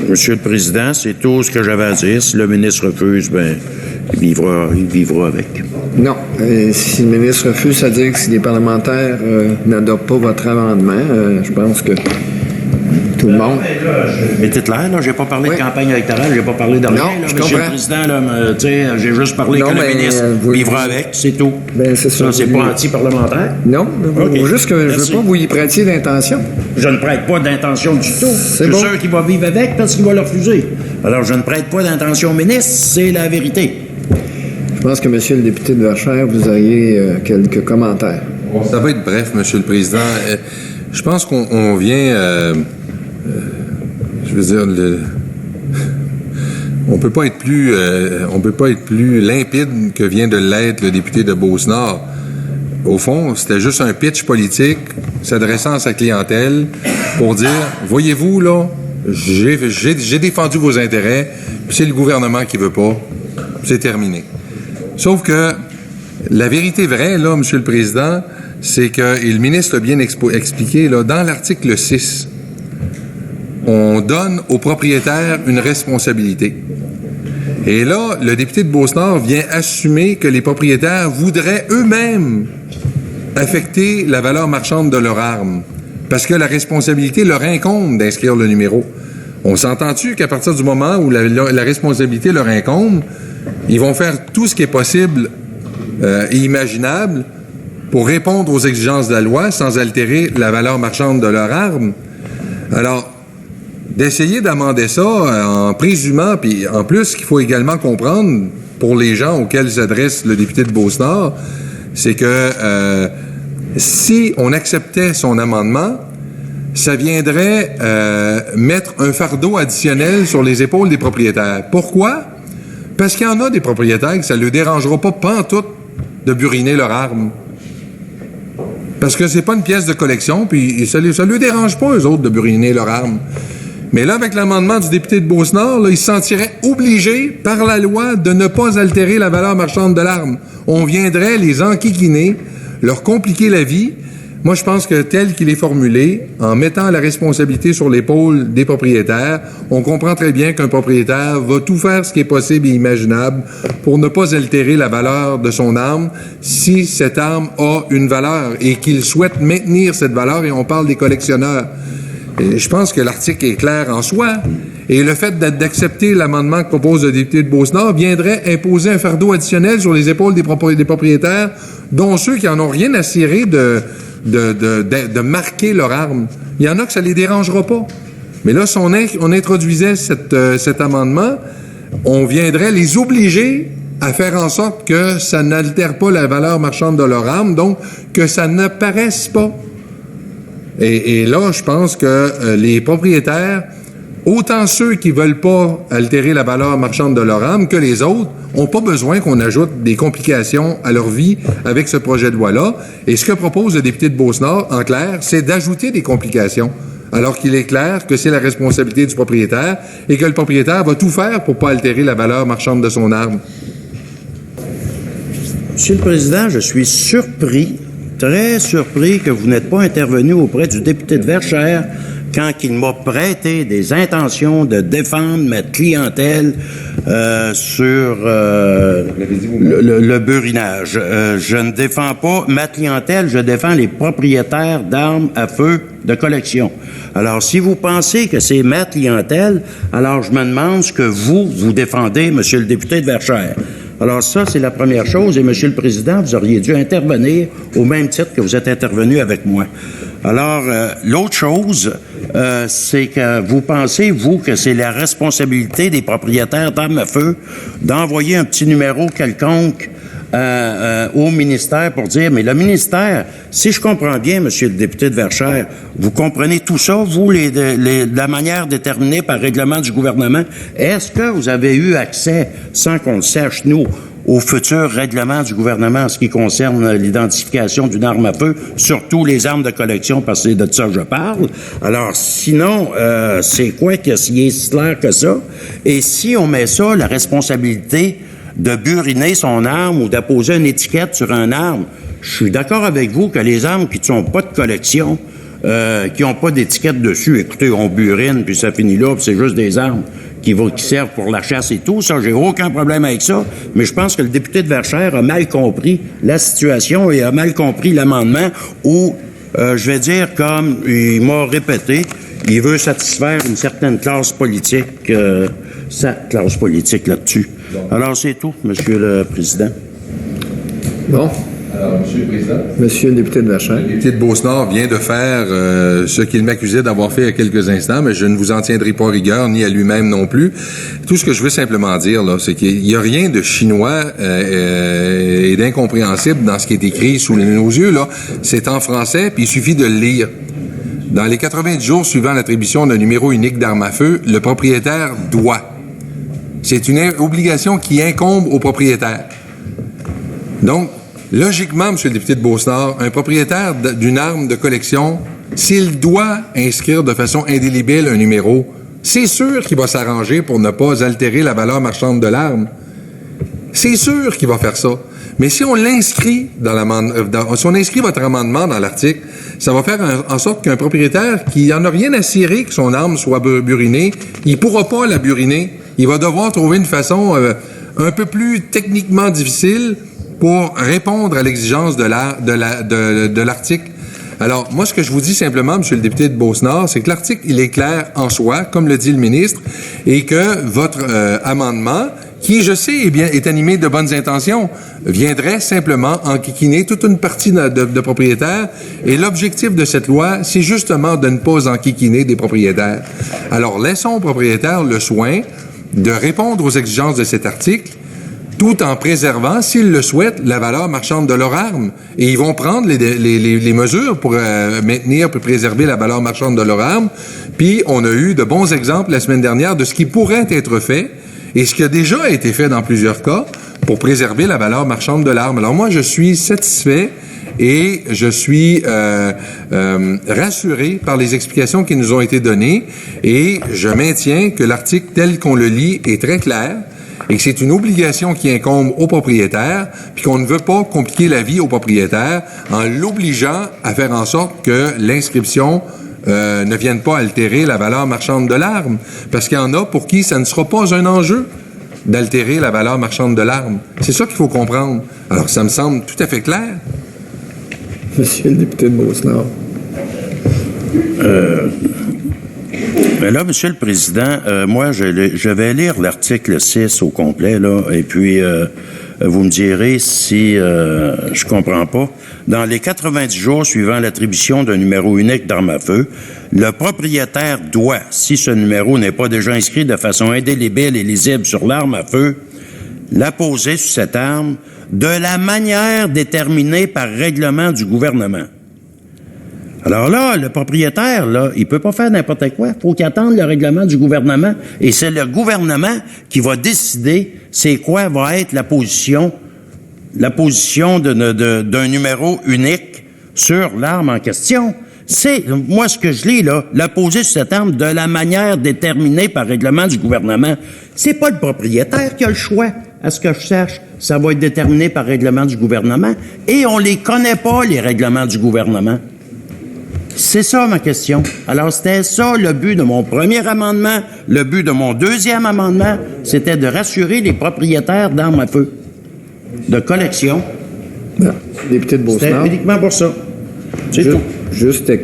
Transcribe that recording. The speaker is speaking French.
Monsieur le Président, c'est tout ce que j'avais à dire. Si le ministre refuse, ben, il vivra avec. Non. Si le ministre refuse, ça veut dire que si les parlementaires n'adoptent pas votre amendement, je pense que tout le monde... Mettez clair, là, j'ai pas parlé de campagne électorale, j'ai pas parlé de rien. Non, là, je Monsieur comprends. le Président, là, j'ai juste parlé Non, que mais, le ministre vivra avec, c'est tout. Ben, c'est ça. C'est pas anti-parlementaire? Non, OK. juste que je Merci. veux pas vous y prêter d'intention. Je ne prête pas d'intention du tout. Je suis bon. sûr qu'il va vivre avec parce qu'il va le refuser. Alors, je ne prête pas d'intention au ministre, c'est la vérité. Je pense que, monsieur le député de Verchères, vous auriez quelques commentaires. Ça va être bref, Monsieur le Président. Je pense qu'on vient... je veux dire, on peut pas être plus limpide que vient de l'être le député de Beauce-Nord. Au fond, c'était juste un pitch politique s'adressant à sa clientèle pour dire, voyez-vous, là, j'ai défendu vos intérêts, puis c'est le gouvernement qui veut pas. C'est terminé. Sauf que la vérité vraie, là, Monsieur le Président, c'est que, et le ministre l'a bien expliqué, là, dans l'article 6, on donne aux propriétaires une responsabilité. Et là, le député de Beauce-Nord vient assumer que les propriétaires voudraient eux-mêmes affecter la valeur marchande de leur arme, parce que la responsabilité leur incombe d'inscrire le numéro. On s'entend-tu qu'à partir du moment où la responsabilité leur incombe, ils vont faire tout ce qui est possible et imaginable pour répondre aux exigences de la loi sans altérer la valeur marchande de leur arme? Alors, d'essayer d'amender ça en présumant, puis en plus, ce qu'il faut également comprendre pour les gens auxquels s'adresse le député de Beauce-Nord, c'est que si on acceptait son amendement, ça viendrait mettre un fardeau additionnel sur les épaules des propriétaires. Pourquoi? Parce qu'il y en a des propriétaires que ça ne leur dérangera pas pantoute de buriner leur arme. Parce que c'est pas une pièce de collection, puis ça ne leur dérange pas, eux autres, de buriner leur arme. Mais là, avec l'amendement du député de Beauce-Nord, là, ils se sentiraient obligés, par la loi, de ne pas altérer la valeur marchande de l'arme. On viendrait les enquiquiner, leur compliquer la vie. Moi, je pense que tel qu'il est formulé, en mettant la responsabilité sur l'épaule des propriétaires, on comprend très bien qu'un propriétaire va tout faire ce qui est possible et imaginable pour ne pas altérer la valeur de son arme si cette arme a une valeur et qu'il souhaite maintenir cette valeur, et on parle des collectionneurs. Et je pense que l'article est clair en soi. Et le fait d'accepter l'amendement que propose le député de Beauce-Nord viendrait imposer un fardeau additionnel sur les épaules des propriétaires, dont ceux qui en ont rien à cirer de marquer leur arme. Il y en a que ça les dérangera pas. Mais là, si on introduisait cet amendement, on viendrait les obliger à faire en sorte que ça n'altère pas la valeur marchande de leur arme, donc que ça ne paraisse pas. Et là, je pense que les propriétaires, autant ceux qui veulent pas altérer la valeur marchande de leur arme que les autres, ont pas besoin qu'on ajoute des complications à leur vie avec ce projet de loi-là. Et ce que propose le député de Beauce-Nord, en clair, c'est d'ajouter des complications, alors qu'il est clair que c'est la responsabilité du propriétaire et que le propriétaire va tout faire pour pas altérer la valeur marchande de son arme. Monsieur le Président, je suis surpris, très surpris que vous n'êtes pas intervenu auprès du député de Verchères quand il m'a prêté des intentions de défendre ma clientèle sur le burinage. Je ne défends pas ma clientèle, je défends les propriétaires d'armes à feu de collection. Alors, si vous pensez que c'est ma clientèle, alors je me demande ce que vous défendez, Monsieur le député de Verchères. Alors ça, c'est la première chose. Et Monsieur le Président, vous auriez dû intervenir au même titre que vous êtes intervenu avec moi. Alors, l'autre chose, c'est que vous pensez, vous, que c'est la responsabilité des propriétaires d'armes à feu d'envoyer un petit numéro quelconque au ministère pour dire, mais le ministère, si je comprends bien, Monsieur le député de Verchères, vous comprenez tout ça, vous, la manière déterminée par règlement du gouvernement, est-ce que vous avez eu accès, sans qu'on le sache, nous, au futur règlement du gouvernement en ce qui concerne l'identification d'une arme à feu, surtout les armes de collection, parce que c'est de ça que je parle. Alors, sinon, c'est quoi qu'il y ait si clair que ça? Et si on met ça, la responsabilité de buriner son arme ou d'apposer une étiquette sur une arme, je suis d'accord avec vous que les armes qui ne sont pas de collection, qui n'ont pas d'étiquette dessus. Écoutez, on burine, puis ça finit là, puis c'est juste des armes qui servent pour la chasse et tout. Ça, j'ai aucun problème avec ça. Mais je pense que le député de Verchères a mal compris la situation et a mal compris l'amendement où, je vais dire, comme il m'a répété, il veut satisfaire une certaine classe politique, sa classe politique là-dessus. Alors, c'est tout, Monsieur le Président. Bon. Alors, Monsieur le Président. Monsieur le député de Verchères. Le député de Beauce-Nord vient de faire ce qu'il m'accusait d'avoir fait il y a quelques instants, mais je ne vous en tiendrai pas rigueur, ni à lui-même non plus. Tout ce que je veux simplement dire, là, c'est qu'il n'y a rien de chinois et d'incompréhensible dans ce qui est écrit sous nos yeux, là. C'est en français, puis il suffit de le lire. Dans les 90 jours suivant l'attribution d'un numéro unique d'arme à feu, le propriétaire doit. C'est une obligation qui incombe au propriétaire. Donc, logiquement, M. le député de Beauce-Nord, un propriétaire d'une arme de collection, s'il doit inscrire de façon indélébile un numéro, c'est sûr qu'il va s'arranger pour ne pas altérer la valeur marchande de l'arme. C'est sûr qu'il va faire ça. Mais si on l'inscrit si on inscrit votre amendement dans l'article, ça va faire en sorte qu'un propriétaire qui en a rien à cirer que son arme soit burinée, il pourra pas la buriner. Il va devoir trouver une façon un peu plus techniquement difficile pour répondre à l'exigence de l'article. Alors, moi, ce que je vous dis simplement, Monsieur le député de Beauce-Nord, c'est que l'article, il est clair en soi, comme le dit le ministre, et que votre amendement, qui, je sais, est animé de bonnes intentions, viendrait simplement enquiquiner toute une partie de propriétaires. Et l'objectif de cette loi, c'est justement de ne pas enquiquiner des propriétaires. Alors, laissons aux propriétaires le soin de répondre aux exigences de cet article, tout en préservant, s'ils le souhaitent, la valeur marchande de leur arme. Et ils vont prendre les mesures pour maintenir, pour préserver la valeur marchande de leur arme. Puis, on a eu de bons exemples la semaine dernière de ce qui pourrait être fait et ce qui a déjà été fait dans plusieurs cas pour préserver la valeur marchande de l'arme. Alors moi, je suis satisfait et je suis rassuré par les explications qui nous ont été données et je maintiens que l'article tel qu'on le lit est très clair et que c'est une obligation qui incombe aux propriétaires, puis qu'on ne veut pas compliquer la vie aux propriétaires en l'obligeant à faire en sorte que l'inscription ne vienne pas altérer la valeur marchande de l'arme. Parce qu'il y en a pour qui ça ne sera pas un enjeu d'altérer la valeur marchande de l'arme. C'est ça qu'il faut comprendre. Alors, ça me semble tout à fait clair. Monsieur le député de Beauce-Nord. Ben là, Monsieur le Président, moi, je vais lire l'article 6 au complet, là, et puis vous me direz si je comprends pas. Dans les 90 jours suivant l'attribution d'un numéro unique d'arme à feu, le propriétaire doit, si ce numéro n'est pas déjà inscrit de façon indélébile et lisible sur l'arme à feu, l'apposer sur cette arme de la manière déterminée par règlement du gouvernement. Alors là, le propriétaire, là, il peut pas faire n'importe quoi. Faut qu'il attende le règlement du gouvernement. Et c'est le gouvernement qui va décider c'est quoi va être la position d'un numéro unique sur l'arme en question. C'est, moi, ce que je lis, là, l'apposer sur cette arme de la manière déterminée par règlement du gouvernement. C'est pas le propriétaire qui a le choix. À ce que je sache, ça va être déterminé par règlement du gouvernement. Et on les connaît pas, les règlements du gouvernement. C'est ça ma question. Alors, c'était ça le but de mon premier amendement. Le but de mon deuxième amendement, c'était de rassurer les propriétaires d'armes à feu de collection. Non. Député de Beauce-Nord. C'était uniquement pour ça. C'est tout. Juste